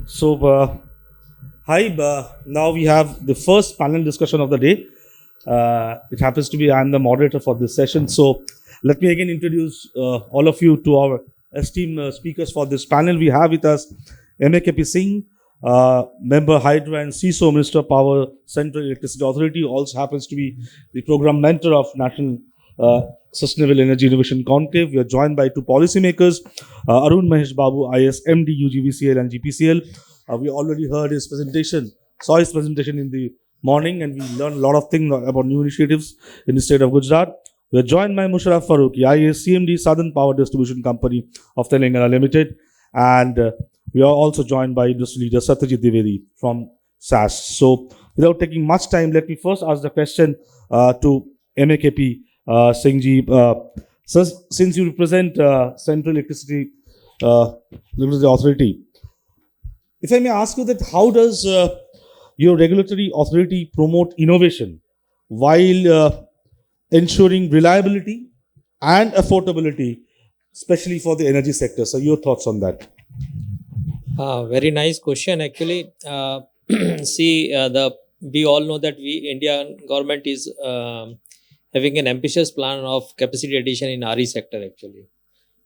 So, hi, now we have the first panel discussion of the day. It happens to be I'm the moderator for this session. So, let me again introduce all of you to our esteemed speakers for this panel. We have with us MAKP Singh, member Hydra and CISO, Minister of Power, Central Electricity Authority, also happens to be the program mentor of National Sustainable Energy Innovation Conclave. We are joined by two policymakers, Arun, Mahesh, Babu, IS, MD, UGVCL and GPCL. We already heard his presentation, saw his presentation in the morning, and we learned a lot of things about new initiatives in the state of Gujarat. We are joined by Musharraf Faruqui, IS, CMD, Southern Power Distribution Company of Telangana Limited, and we are also joined by industry leader Satyajit Dwivedi from SAS. So, without taking much time, let me first ask the question to MAKP Singh ji. Sir, since you represent Central Electricity Authority, if I may ask you that how does your regulatory authority promote innovation while ensuring reliability and affordability, especially for the energy sector? So your thoughts on that? Very nice question. Actually, we all know that Indian government is having an ambitious plan of capacity addition in RE sector actually,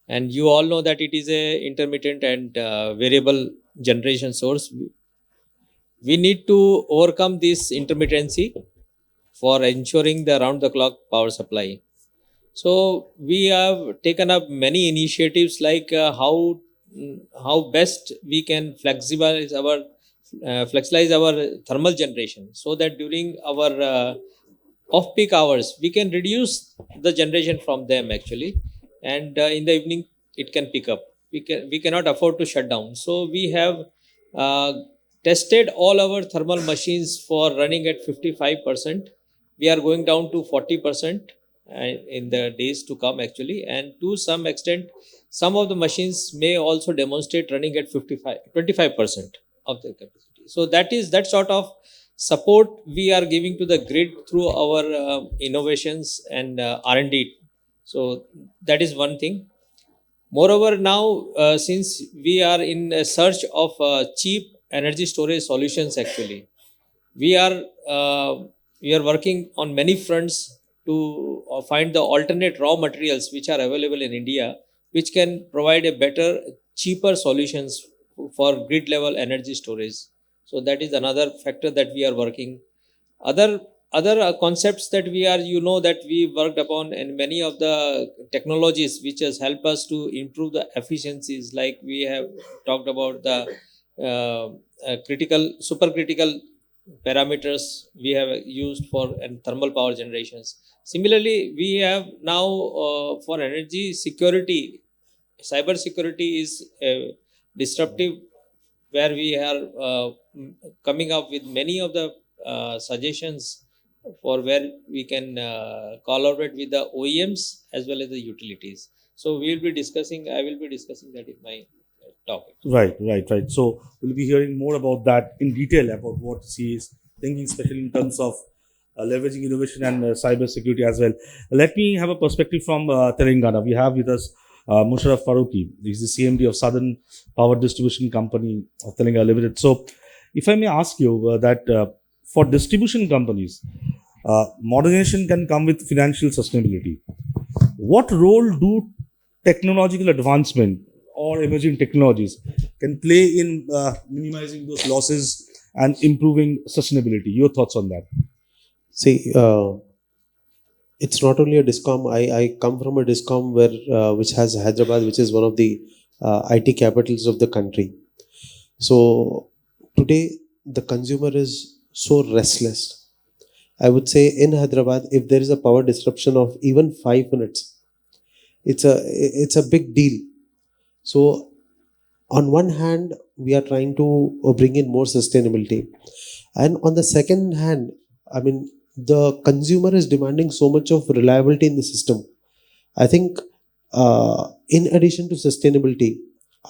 and you all know that it is a intermittent and variable generation source. We need to overcome this intermittency for ensuring the round-the-clock power supply. So we have taken up many initiatives like how best we can flexibilize our thermal generation, so that during our off-peak hours we can reduce the generation from them actually, and in the evening it can pick up. We cannot afford to shut down. So we have uh, tested all our thermal machines for running at 55%. We are going down to 40% in the days to come actually, and to some extent some of the machines may also demonstrate running at 25% of the capacity. So that sort of support we are giving to the grid through our innovations and R&D. So that is one thing. Moreover, now since we are in a search of cheap energy storage solutions actually, we are working on many fronts to find the alternate raw materials which are available in India, which can provide a better, cheaper solutions for grid level energy storage. So that is another factor that we are working. Other concepts that we are, that we worked upon, and many of the technologies which has helped us to improve the efficiencies, like we have talked about the supercritical parameters we have used for and thermal power generations. Similarly, we have now for energy security, cyber security is disruptive, where we are coming up with many of the suggestions for where we can collaborate with the OEMs as well as the utilities. So I will be discussing that in my topic. Right. So we'll be hearing more about that in detail about what he is thinking, especially in terms of leveraging innovation and cyber security as well. Let me have a perspective from Telangana. We have with us Musharraf Faruqui. He's the CMD of Southern Power Distribution Company of Telangana Limited. So, if I may ask you that for distribution companies, modernization can come with financial sustainability. What role do technological advancement or emerging technologies can play in minimizing those losses and improving sustainability? Your thoughts on that? See, it's not only a discom. I come from a discom which has Hyderabad, which is one of the IT capitals of the country. So today the consumer is so restless. I would say in Hyderabad, if there is a power disruption of even 5 minutes, it's a big deal. So on one hand, we are trying to bring in more sustainability, and on the second hand, I mean, the consumer is demanding so much of reliability in the system. I think in addition to sustainability,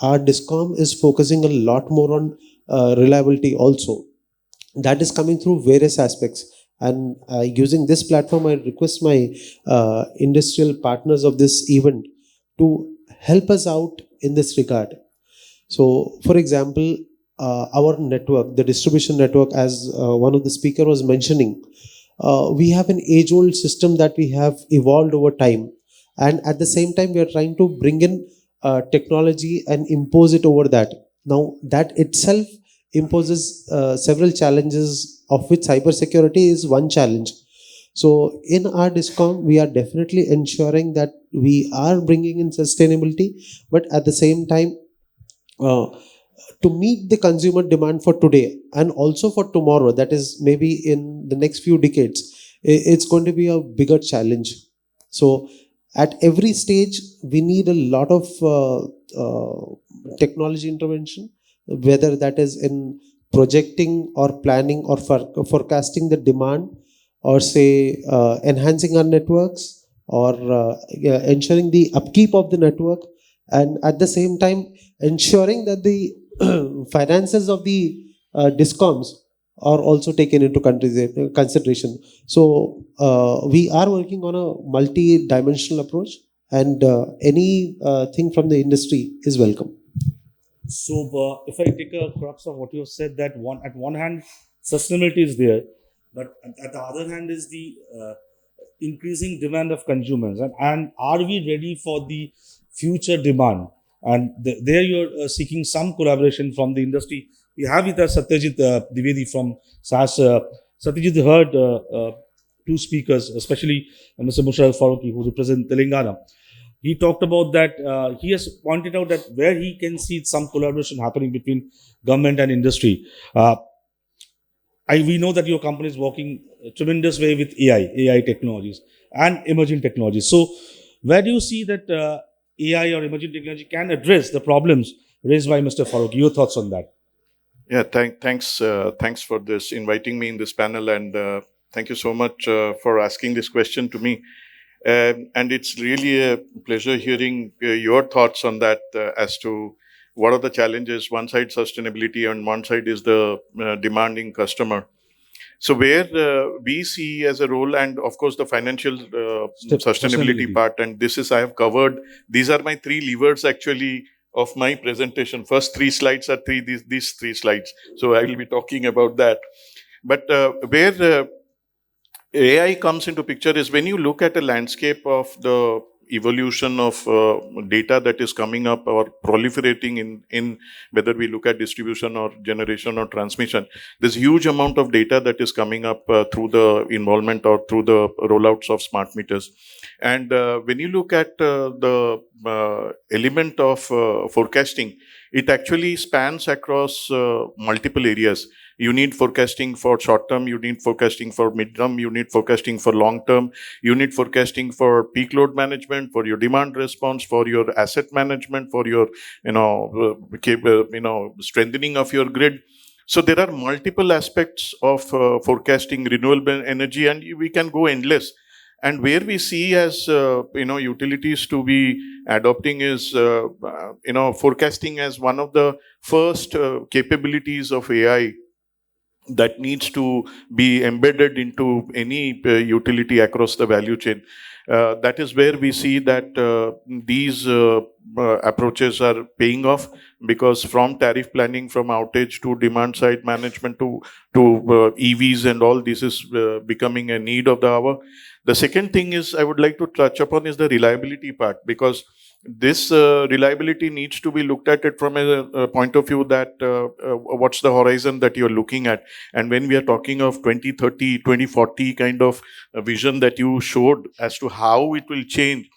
our discom is focusing a lot more on reliability also. That is coming through various aspects, and using this platform, I request my industrial partners of this event to help us out in this regard. So for example, our network, the distribution network, as one of the speaker was mentioning, we have an age-old system that we have evolved over time, and at the same time we are trying to bring in technology and impose it over that. Now that itself imposes several challenges, of which cybersecurity is one challenge. So in our discom, we are definitely ensuring that we are bringing in sustainability, but at the same time, uh, to meet the consumer demand for today and also for tomorrow, that is maybe in the next few decades, it's going to be a bigger challenge. So at every stage, we need a lot of technology intervention, whether that is in projecting or planning or forecasting the demand, or say enhancing our networks, or yeah, ensuring the upkeep of the network, and at the same time ensuring that the finances of the discoms are also taken into consideration. So we are working on a multi-dimensional approach, and any thing from the industry is welcome. So, if I take a crux of what you said, that at one hand, sustainability is there, but at the other hand is the increasing demand of consumers, and are we ready for the future demand? And there you're seeking some collaboration from the industry. We have with us Satyajit Dwivedi from SAS. Satyajit heard two speakers, especially Mr. Musharraf Faruqui, who represent Telangana. He talked about that. He has pointed out that where he can see some collaboration happening between government and industry. We know that your company is working a tremendous way with AI technologies and emerging technologies. So, where do you see that AI or emerging technology can address the problems raised by Mr. Faruqi? Your thoughts on that? Yeah, thanks for this, inviting me in this panel, and thank you so much for asking this question to me. And it's really a pleasure hearing your thoughts on that as to what are the challenges. One side sustainability, and one side is the demanding customer. So where we see as a role, and of course the financial sustainability part, and this is I have covered. These are my three levers actually of my presentation. First three slides are these three slides. So I will be talking about that. But where AI comes into picture is when you look at a landscape of the evolution of data that is coming up or proliferating in whether we look at distribution or generation or transmission, there's huge amount of data that is coming up through the involvement or through the rollouts of smart meters. And when you look at the element of forecasting, it actually spans across multiple areas. You need forecasting for short term, you need forecasting for mid term, you need forecasting for long term, you need forecasting for peak load management, for your demand response, for your asset management, for your strengthening of your grid. So there are multiple aspects of forecasting renewable energy, and we can go endless. And where we see as utilities to be adopting is forecasting as one of the first capabilities of AI that needs to be embedded into any utility across the value chain. That is where we see that these approaches are paying off, because from tariff planning, from outage to demand side management to EVs and all, this is becoming a need of the hour. The second thing is I would like to touch upon is the reliability part, because this reliability needs to be looked at it from a point of view that what's the horizon that you're looking at. And when we are talking of 2030, 2040 kind of vision that you showed as to how it will change,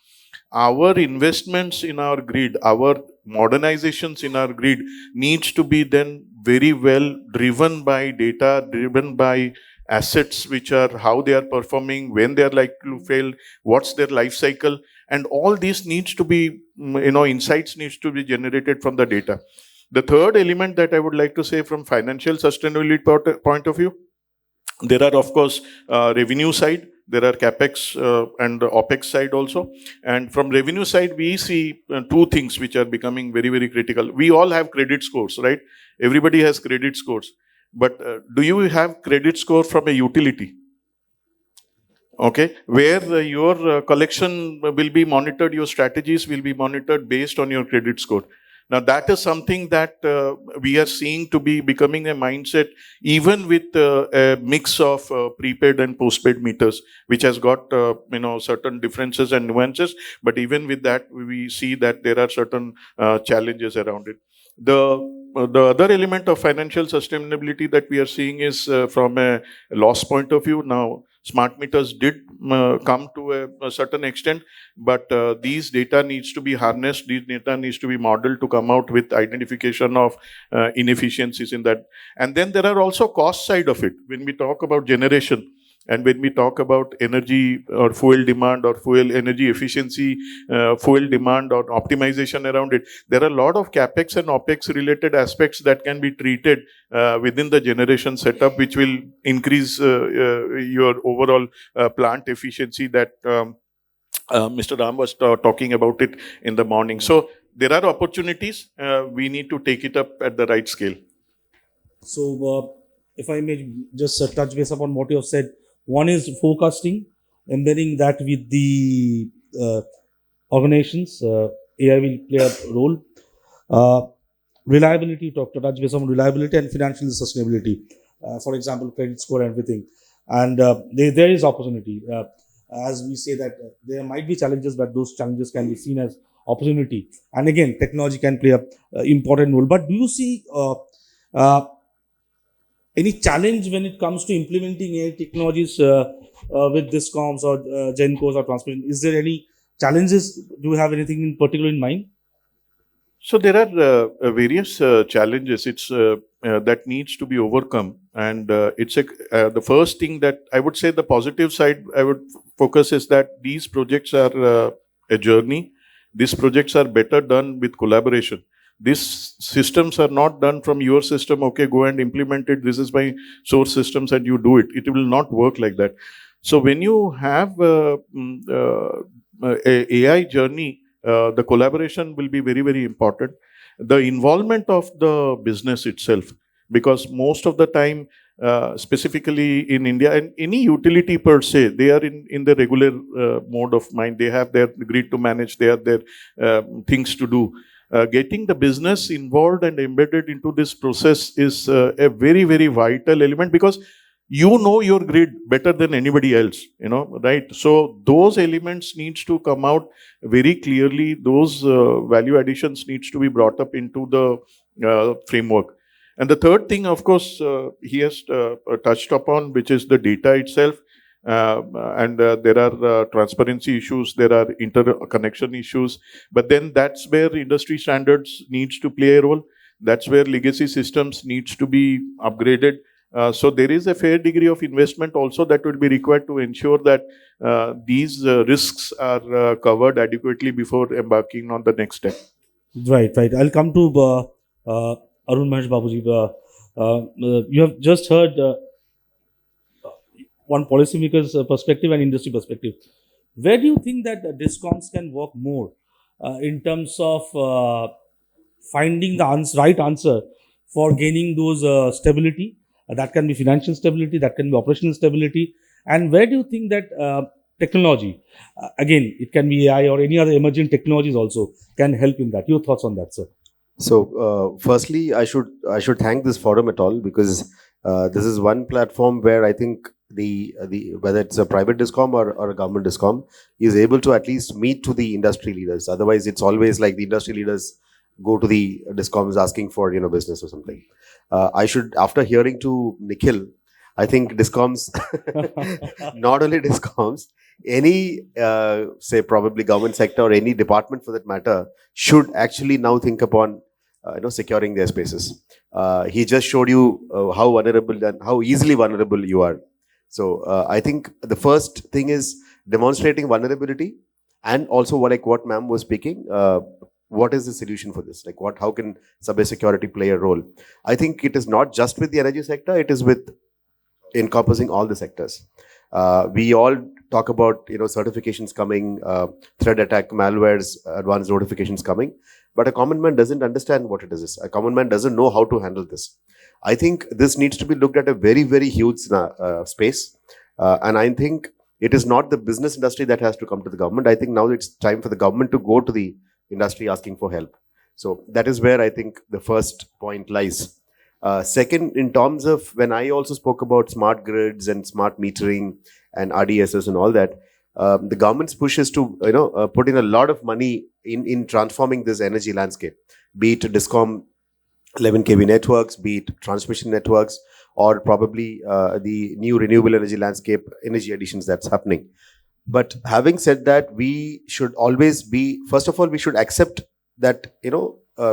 our investments in our grid, our modernizations in our grid needs to be then very well driven by data, driven by assets, which are how they are performing, when they are likely to fail, what's their life cycle. And all this needs to be, insights needs to be generated from the data. The third element that I would like to say from financial sustainability point of view, there are of course revenue side, there are capex and opex side also. And from revenue side, we see two things which are becoming very, very critical. We all have credit scores, right? Everybody has credit scores. But do you have credit score from a utility? Okay, where your collection will be monitored, your strategies will be monitored based on your credit score. Now, that is something that we are seeing to be becoming a mindset, even with a mix of prepaid and postpaid meters, which has got certain differences and nuances. But even with that, we see that there are certain challenges around it. The other element of financial sustainability that we are seeing is from a loss point of view. Now, smart meters did come to a certain extent, but these data needs to be harnessed, these data needs to be modeled to come out with identification of inefficiencies in that. And then there are also cost side of it. When we talk about generation, and when we talk about energy or fuel demand or fuel energy efficiency, fuel demand or optimization around it, there are a lot of CapEx and OpEx related aspects that can be treated within the generation setup, which will increase your overall plant efficiency that Mr. Ram was talking about it in the morning. So there are opportunities. We need to take it up at the right scale. So if I may just touch base upon what you have said, one is forecasting, embedding that with the organizations. AI will play a role. Reliability, touch base on reliability and financial sustainability. For example, credit score and everything. And there is opportunity. As we say that there might be challenges, but those challenges can be seen as opportunity. And again, technology can play a important role. But do you see any challenge when it comes to implementing AI technologies with discoms or gencos or transmission? Is there any challenges? Do you have anything in particular in mind? So there are various challenges. It's that needs to be overcome, and it's the first thing that I would say the positive side I would focus is that these projects are a journey. These projects are better done with collaboration. These systems are not done from your system. Okay, go and implement it. This is my source systems, and you do it. It will not work like that. So when you have a AI journey, the collaboration will be very, very important. The involvement of the business itself, because most of the time, specifically in India and any utility per se, they are in the regular mode of mind. They have their grid to manage, they have their things to do. Getting the business involved and embedded into this process is a very, very vital element, because you know your grid better than anybody else, right? So those elements needs to come out very clearly. Those value additions needs to be brought up into the framework. And the third thing, of course, he has touched upon, which is the data itself. And there are transparency issues, there are interconnection issues, but then that's where industry standards needs to play a role. That's where legacy systems needs to be upgraded. So there is a fair degree of investment also that will be required to ensure that these risks are covered adequately before embarking on the next step. Right. I'll come to Arun Mahesh Babuji. You have just heard one policymaker's perspective and industry perspective. Where do you think that discoms can work more in terms of finding the right answer for gaining those stability? That can be financial stability, that can be operational stability. And where do you think that technology, again, it can be AI or any other emerging technologies also, can help in that? Your thoughts on that, sir? So, firstly, I should thank this forum at all, because this is one platform where I think the whether it's a private discom or a government discom is able to at least meet to the industry leaders. Otherwise, it's always like the industry leaders go to the discoms asking for business or something. I should, after hearing to Nikhil, I think discoms, not only discoms, any say probably government sector or any department for that matter should actually now think upon securing their spaces. He just showed you how vulnerable and how easily vulnerable you are. So I think the first thing is demonstrating vulnerability, and also what ma'am was speaking. What is the solution for this? Like how can cybersecurity play a role? I think it is not just with the energy sector, it is with encompassing all the sectors. We all talk about certifications coming, threat attack, malwares, advanced notifications coming, but a common man doesn't understand what it is. A common man doesn't know how to handle this. I think this needs to be looked at a very, very huge space. And I think it is not the business industry that has to come to the government. I think now it's time for the government to go to the industry asking for help. So that is where I think the first point lies. Second, in terms of when I also spoke about smart grids and smart metering and RDSS and all that, the government's push is to put in a lot of money in transforming this energy landscape, be it Discom 11 kV networks, be it transmission networks, or probably the new renewable energy landscape, energy additions that's happening. But having said that, we should always be, first of all, we should accept that,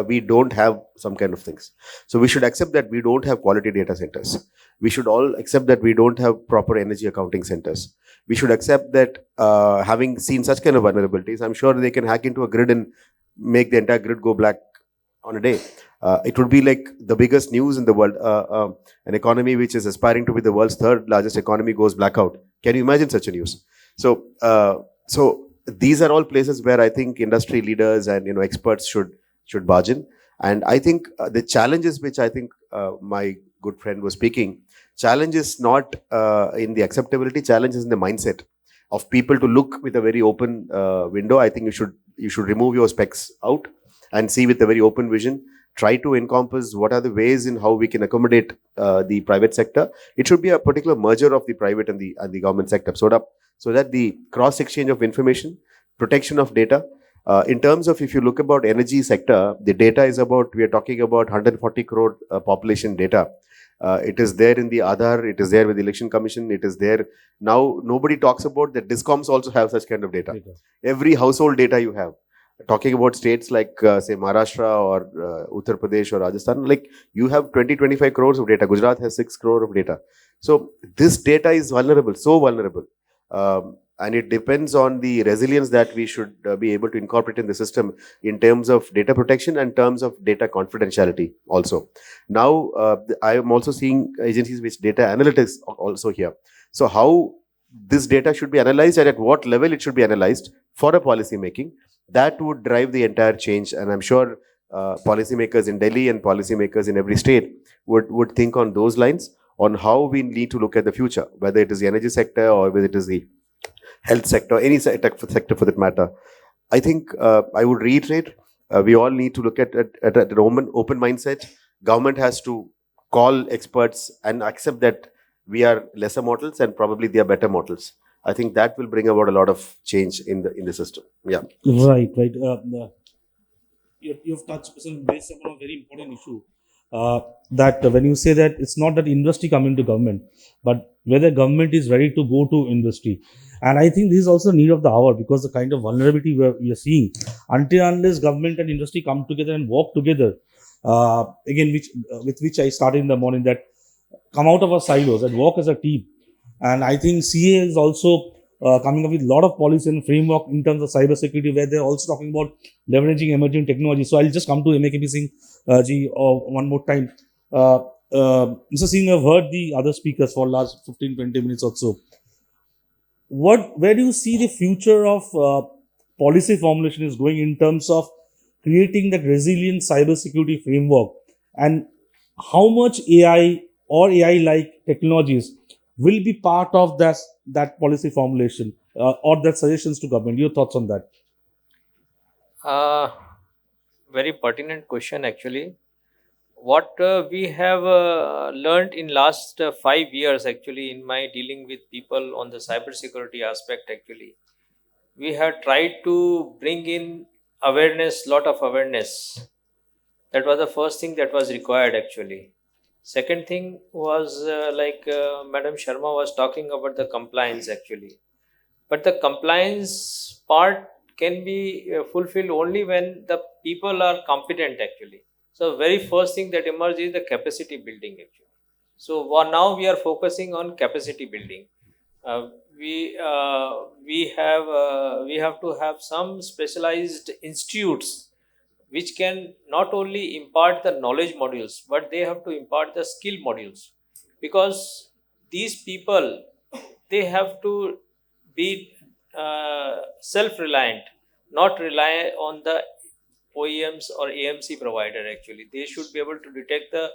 we don't have some kind of things. So we should accept that we don't have quality data centers. We should all accept that we don't have proper energy accounting centers. We should accept that having seen such kind of vulnerabilities, I'm sure they can hack into a grid and make the entire grid go black on a day. It would be like the biggest news in the world. An economy which is aspiring to be the world's third largest economy goes blackout. Can you imagine such a news? So these are all places where I think industry leaders and experts should barge in. And I think the challenges which I think my good friend was speaking, challenge is not in the acceptability, challenge is in the mindset of people to look with a very open window. I think you should remove your specs out and see with a very open vision. Try to encompass what are the ways in how we can accommodate the private sector. It should be a particular merger of the private and the government sector, so that the cross exchange of information, protection of data. In terms of, if you look about energy sector, the data is about, we are talking about 140 crore population data. It is there in the Aadhaar, it is there with the Election Commission, it is there. Now, nobody talks about that Discoms also have such kind of data. Every household data you have. Talking about states like, say, Maharashtra or Uttar Pradesh or Rajasthan, like you have 20-25 crores of data. Gujarat has 6 crore of data. So this data is vulnerable, so vulnerable. And it depends on the resilience that we should be able to incorporate in the system in terms of data protection and terms of data confidentiality also. Now, I am also seeing agencies which data analytics also here. So how this data should be analyzed and at what level it should be analyzed for a policy making, that would drive the entire change. And I'm sure policymakers in Delhi and policymakers in every state would think on those lines on how we need to look at the future, whether it is the energy sector or whether it is the health sector, any sector for that matter. I think I would reiterate, we all need to look at an open mindset. Government has to call experts and accept that we are lesser mortals and probably they are better mortals. I think that will bring about a lot of change in the system. Yeah. Right. You've touched based upon a very important issue. That when you say that it's not that industry coming to government, but whether government is ready to go to industry. And I think this is also need of the hour, because the kind of vulnerability we are seeing, until unless government and industry come together and work together, again, with which I started in the morning, that come out of our silos and work as a team. And I think CA is also coming up with a lot of policy and framework in terms of cyber security, where they're also talking about leveraging emerging technology. So I'll just come to MAKP Singh ji one more time. Mr. Singh, I've heard the other speakers for last 15-20 minutes or so. Where do you see the future of policy formulation is going in terms of creating that resilient cyber security framework, and how much AI or AI-like technologies will be part of that policy formulation or that suggestions to government? Your thoughts on that? Very pertinent question, actually. What we have learned in last 5 years, actually, in my dealing with people on the cybersecurity aspect, actually, we have tried to bring in awareness, lot of awareness. That was the first thing that was required, actually. Second thing was Madam Sharma was talking about the compliance, actually. But the compliance part can be fulfilled only when the people are competent, actually. So very first thing that emerges is the capacity building, actually. So now we are focusing on capacity building. We have to have some specialized institutes which can not only impart the knowledge modules, but they have to impart the skill modules, because these people, they have to be self-reliant, not rely on the OEMs or AMC provider, actually. They should be able to detect the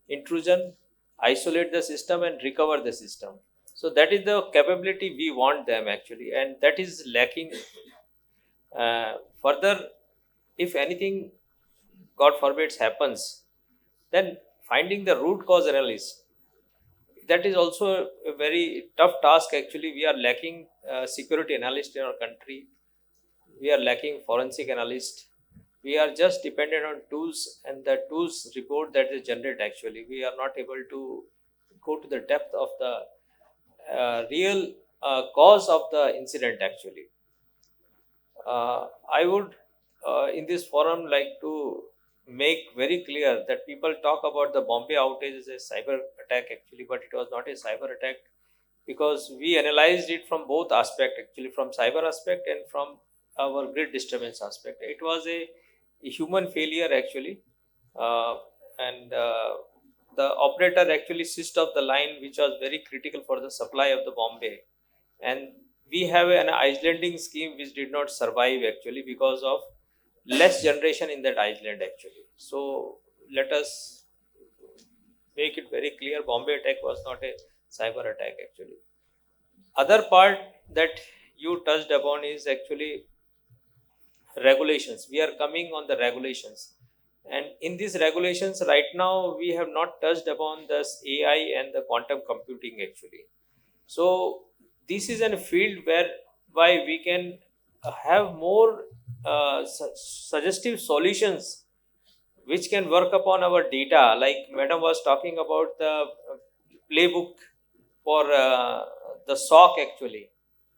intrusion, isolate the system and recover the system. So that is the capability we want them, actually, and that is lacking. Further, if anything, God forbids, happens, then finding the root cause analysis, that is also a very tough task actually. We are lacking security analysts in our country. We are lacking forensic analysts. We are just dependent on tools, and the tools report that is generated actually. We are not able to go to the depth of the real cause of the incident actually. I would in this forum like to make very clear that people talk about the Bombay outage as a cyber attack actually, but it was not a cyber attack, because we analyzed it from both aspects actually, from cyber aspect and from our grid disturbance aspect. It was a human failure actually, and the operator actually switched off the line, which was very critical for the supply of the Bombay, and we have an islanding scheme which did not survive actually because of less generation in that island actually. So let us make it very clear, Bombay attack was not a cyber attack actually. Other part that you touched upon is actually regulations. We are coming on the regulations, and in these regulations right now we have not touched upon this AI and the quantum computing actually. So this is a field whereby we can have more suggestive solutions which can work upon our data. Like Madam was talking about the playbook for the SOC actually,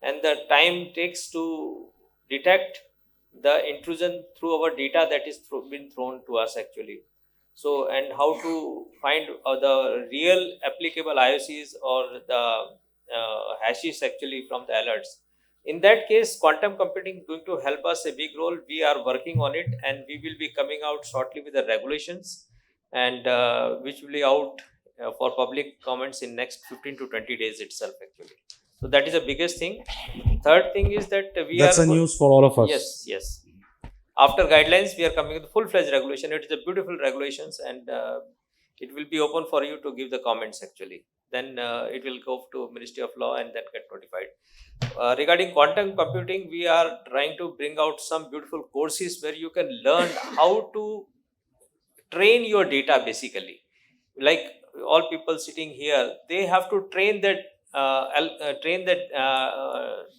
and the time takes to detect the intrusion through our data that is been thrown to us actually. So, and how to find the real applicable IOCs or the hashes actually from the alerts. In that case, quantum computing is going to help us a big role. We are working on it, and we will be coming out shortly with the regulations, and which will be out for public comments in next 15 to 20 days itself actually. So that is the biggest thing. Third thing is that That's a news for all of us. Yes, yes. After guidelines, we are coming with full-fledged regulation. It is a beautiful regulations, and it will be open for you to give the comments actually. Then it will go to Ministry of Law and then get notified. Regarding quantum computing, we are trying to bring out some beautiful courses where you can learn how to train your data basically. Like all people sitting here, they have to train that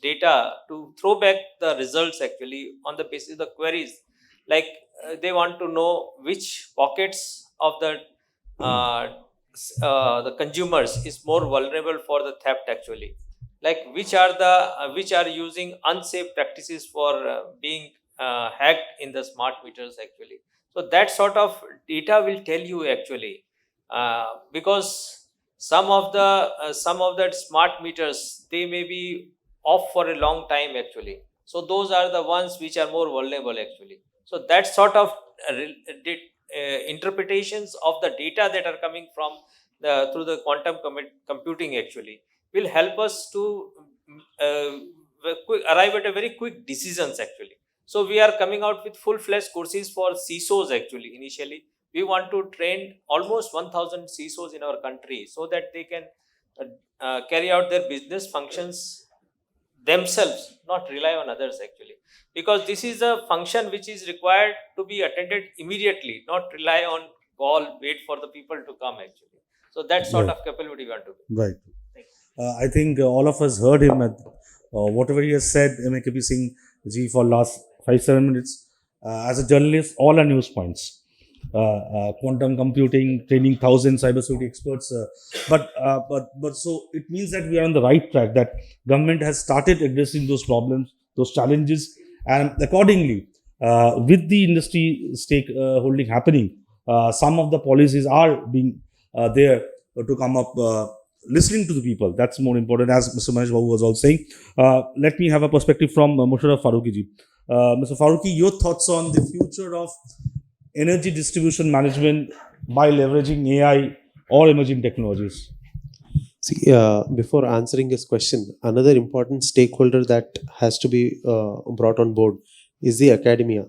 data to throw back the results actually on the basis of the queries. Like they want to know which pockets of the consumers is more vulnerable for the theft actually. Like which are using unsafe practices for being hacked in the smart meters actually. So that sort of data will tell you actually, because some of the smart meters, they may be off for a long time actually. So those are the ones which are more vulnerable actually. So that sort of interpretations of the data that are coming from through the quantum computing actually will help us to arrive at a very quick decisions actually. So we are coming out with full-fledged courses for CISOs actually. Initially, we want to train almost 1,000 CISOs in our country so that they can carry out their business functions themselves, not rely on others actually. Because this is a function which is required to be attended immediately, not rely on call, wait for the people to come actually. So that sort of capability we want to do. Right. I think all of us heard him at whatever he has said, MAKP Singh ji, for last 5-7 minutes. As a journalist, all are news points. Quantum computing, training 1,000 cybersecurity experts. But so it means that we are on the right track, that government has started addressing those problems, those challenges, and accordingly, with the industry stakeholding happening, some of the policies are being there to come up, listening to the people. That's more important, as Mr. Mahesh Babu was also saying. Let me have a perspective from Musharraf Faruqui ji. Mr. Faruqui, your thoughts on the future of energy distribution management by leveraging AI or emerging technologies? See, before answering this question, another important stakeholder that has to be brought on board is the academia.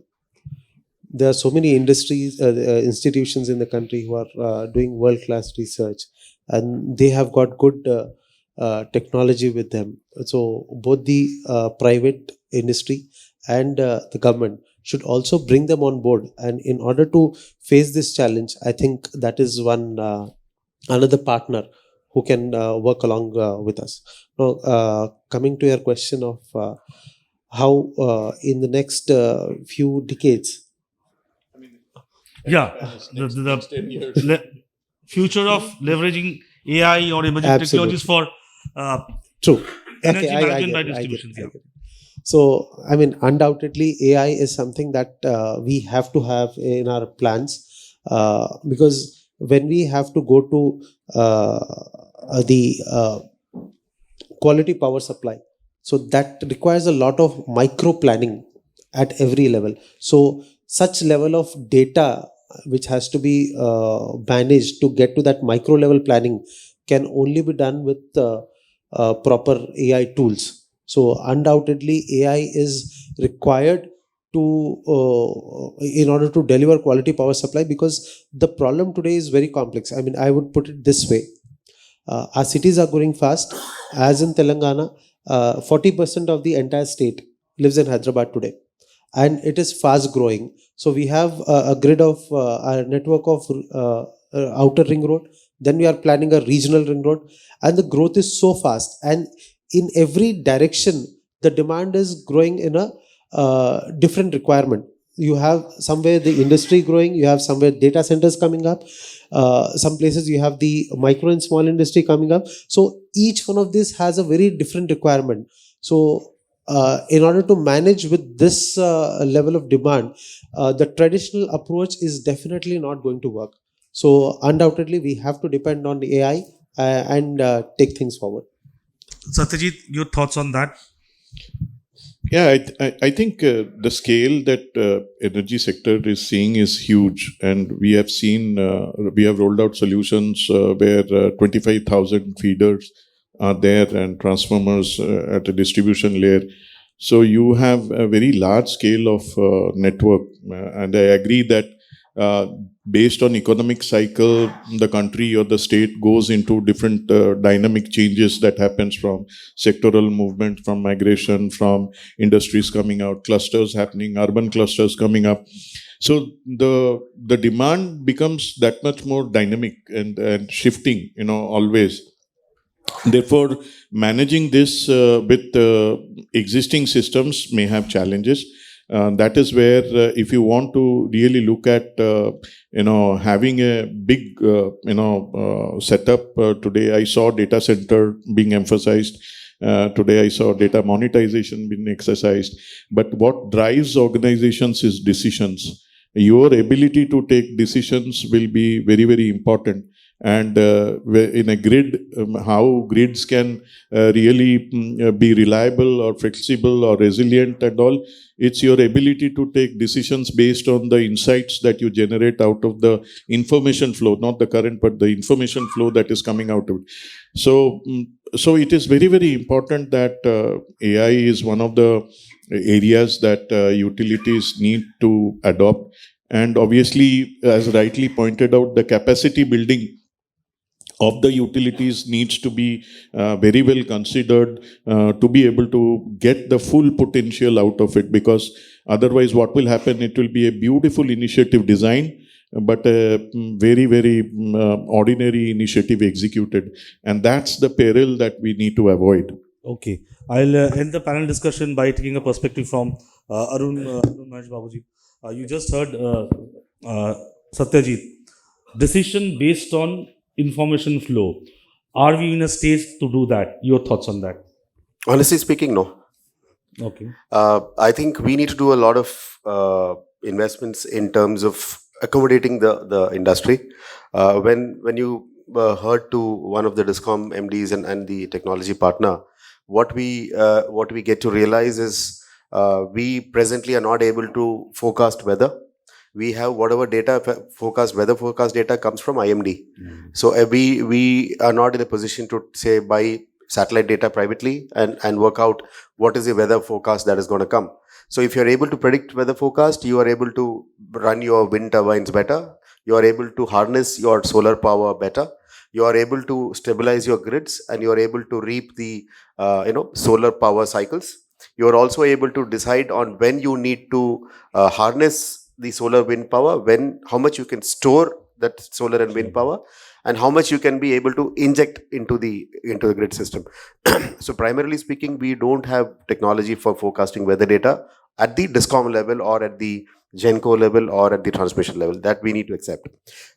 There are so many institutions in the country who are doing world-class research, and they have got good technology with them. So both the private industry and the government should also bring them on board. And in order to face this challenge, I think that is one another partner who can work along with us. Now, coming to your question of how in the next few decades, the future of leveraging AI or emerging Absolutely. technologies for true. energy Okay, management by I get it, distributions. I get it. So, I mean, undoubtedly, AI is something that we have to have in our plans because when we have to go to the quality power supply, so that requires a lot of micro planning at every level. So, such level of data which has to be managed to get to that micro level planning can only be done with proper AI tools. So undoubtedly, AI is required to in order to deliver quality power supply, because the problem today is very complex. I mean, I would put it this way: our cities are growing fast. As in Telangana, 40% of the entire state lives in Hyderabad today, and it is fast growing. So we have a grid of a network of outer ring road. Then we are planning a regional ring road, and the growth is so fast, and in every direction the demand is growing in a different requirement. You have somewhere the industry growing, you have somewhere data centers coming up, some places you have the micro and small industry coming up. So each one of these has a very different requirement. So in order to manage with this level of demand, the traditional approach is definitely not going to work. So undoubtedly we have to depend on the AI and take things forward. Satyajit, your thoughts on that? Yeah, I think the scale that energy sector is seeing is huge, and we have seen we have rolled out solutions where 25,000 feeders are there and transformers at a distribution layer. So you have a very large scale of network, and I agree that based on economic cycle, the country or the state goes into different dynamic changes that happens from sectoral movement, from migration, from industries coming out, clusters happening, urban clusters coming up. So the demand becomes that much more dynamic and shifting, always. Therefore, managing this with existing systems may have challenges. That is where, if you want to really look at, having a big, setup today, I saw data center being emphasized. Today, I saw data monetization being exercised. But what drives organizations is decisions. Your ability to take decisions will be very, very important. And in a grid, how grids can really be reliable or flexible or resilient and all, it's your ability to take decisions based on the insights that you generate out of the information flow, not the current, but the information flow that is coming out of it. So it is very, very important that AI is one of the areas that utilities need to adopt. And obviously, as rightly pointed out, the capacity building of the utilities needs to be very well considered to be able to get the full potential out of it, because otherwise what will happen, it will be a beautiful initiative design, but a very, very ordinary initiative executed. And that's the peril that we need to avoid. Okay. I'll end the panel discussion by taking a perspective from Arun, Mahesh, Babuji. You just heard Satyajit. Decision based on information flow. Are we in a stage to do that? Your thoughts on that? Honestly speaking, no. Okay. I think we need to do a lot of investments in terms of accommodating the industry. When you heard to one of the DISCOM MDs and the technology partner, what we get to realize is we presently are not able to forecast weather. We have whatever data weather forecast data comes from IMD. So we are not in a position to say buy satellite data privately and work out what is the weather forecast that is going to come. So if you're able to predict weather forecast, you are able to run your wind turbines better. You are able to harness your solar power better. You are able to stabilize your grids, and you are able to reap the solar power cycles. You are also able to decide on when you need to harness the solar wind power, how much you can store that solar and wind power, and how much you can be able to inject into the grid system. So primarily speaking, we don't have technology for forecasting weather data at the DISCOM level or at the GenCo level or at the transmission level. That we need to accept.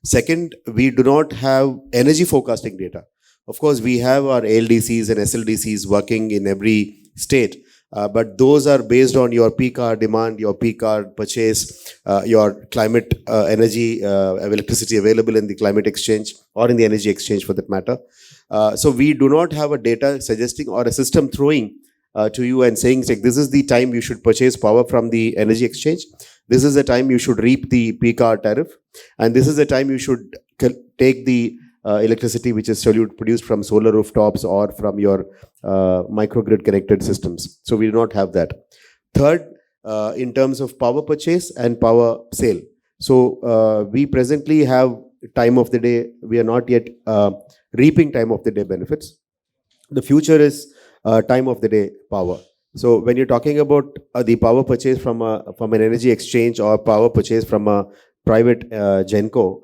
Second, we do not have energy forecasting data. Of course, we have our ALDCs and SLDCs working in every state, but those are based on your peak hour demand, your peak hour purchase, your climate energy, electricity available in the climate exchange or in the energy exchange for that matter. So we do not have a data suggesting or a system throwing to you and saying, like, this is the time you should purchase power from the energy exchange. This is the time you should reap the peak hour tariff. And this is the time you should take the electricity which is produced from solar rooftops or from your microgrid connected systems. So we do not have that. Third, in terms of power purchase and power sale. So we presently have time of the day. We are not yet reaping time of the day benefits. The future is time of the day power. So when you're talking about the power purchase from an energy exchange or power purchase from a private GenCo,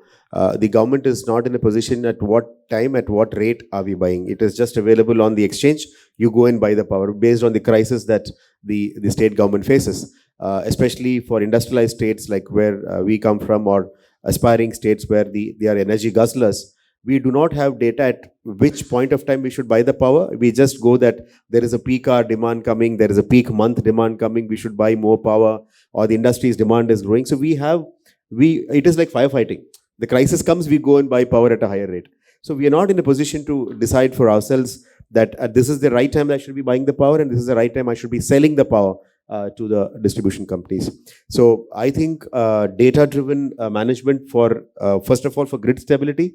the government is not in a position at what time, at what rate are we buying. It is just available on the exchange. You go and buy the power based on the crisis that the state government faces, especially for industrialized states like where we come from, or aspiring states where they are energy guzzlers. We do not have data at which point of time we should buy the power. We just go that there is a peak hour demand coming, there is a peak month demand coming, we should buy more power, or the industry's demand is growing. So it is like firefighting. The crisis comes, we go and buy power at a higher rate. So we are not in a position to decide for ourselves that this is the right time I should be buying the power and this is the right time I should be selling the power to the distribution companies. So I think data-driven management for, first of all, for grid stability,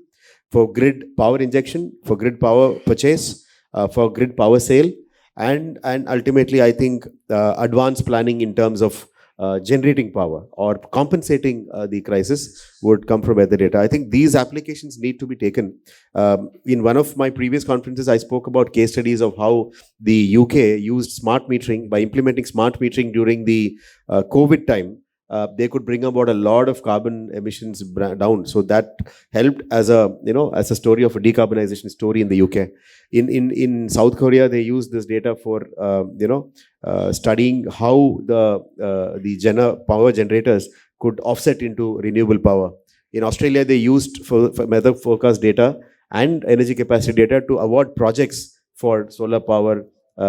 for grid power injection, for grid power purchase, for grid power sale, and ultimately I think advanced planning in terms of generating power or compensating the crisis would come from weather data. I think these applications need to be taken. In one of my previous conferences, I spoke about case studies of how the UK used smart metering. By implementing smart metering during the COVID time, they could bring about a lot of carbon emissions down. So that helped as a story of a decarbonization story in the UK. In South Korea, they used this data for studying how the power generators could offset into renewable power. In Australia, they used for weather forecast data and energy capacity data to award projects for solar power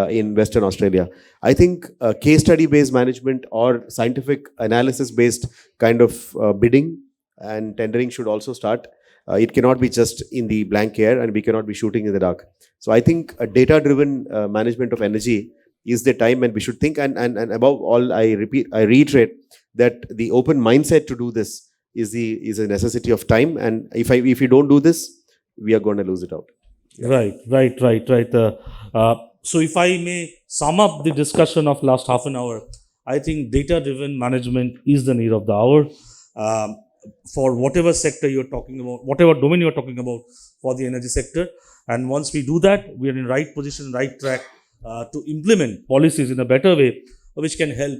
in Western Australia. I think case study based management or scientific analysis based kind of bidding and tendering should also start. It cannot be just in the blank air, and we cannot be shooting in the dark. So I think a data driven management of energy is the time when we should think, and above all, I reiterate that the open mindset to do this is a necessity of time, and if you don't do this, we are going to lose it out. Yeah. Right. So if I may sum up the discussion of last half an hour, I think data-driven management is the need of the hour for whatever sector you're talking about, whatever domain you're talking about for the energy sector. And once we do that, we are in right position, right track to implement policies in a better way, which can help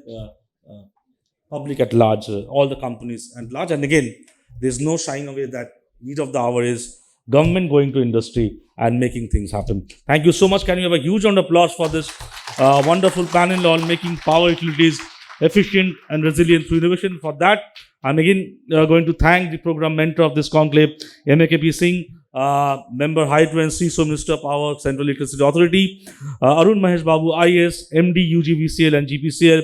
public at large, all the companies at large. And again, there's no shying away that need of the hour is government going to industry and making things happen. Thank you so much. Can you have a huge round of applause for this wonderful panel on making power utilities efficient and resilient through innovation? For that, I'm again going to thank the program mentor of this conclave, MAKP Singh, member Hydro and CISO, Minister of Power, Central Electricity Authority, Arun Mahesh Babu, IAS, MD, UGVCL and GPCL,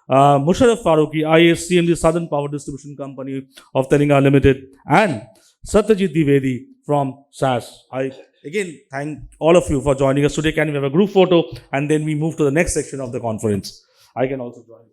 Musharraf Faruqui, IAS, CMD, Southern Power Distribution Company of Telangana Limited, and Satyajit Dwivedi from SAS. I again thank all of you for joining us today. Can we have a group photo and then we move to the next section of the conference? I can also join.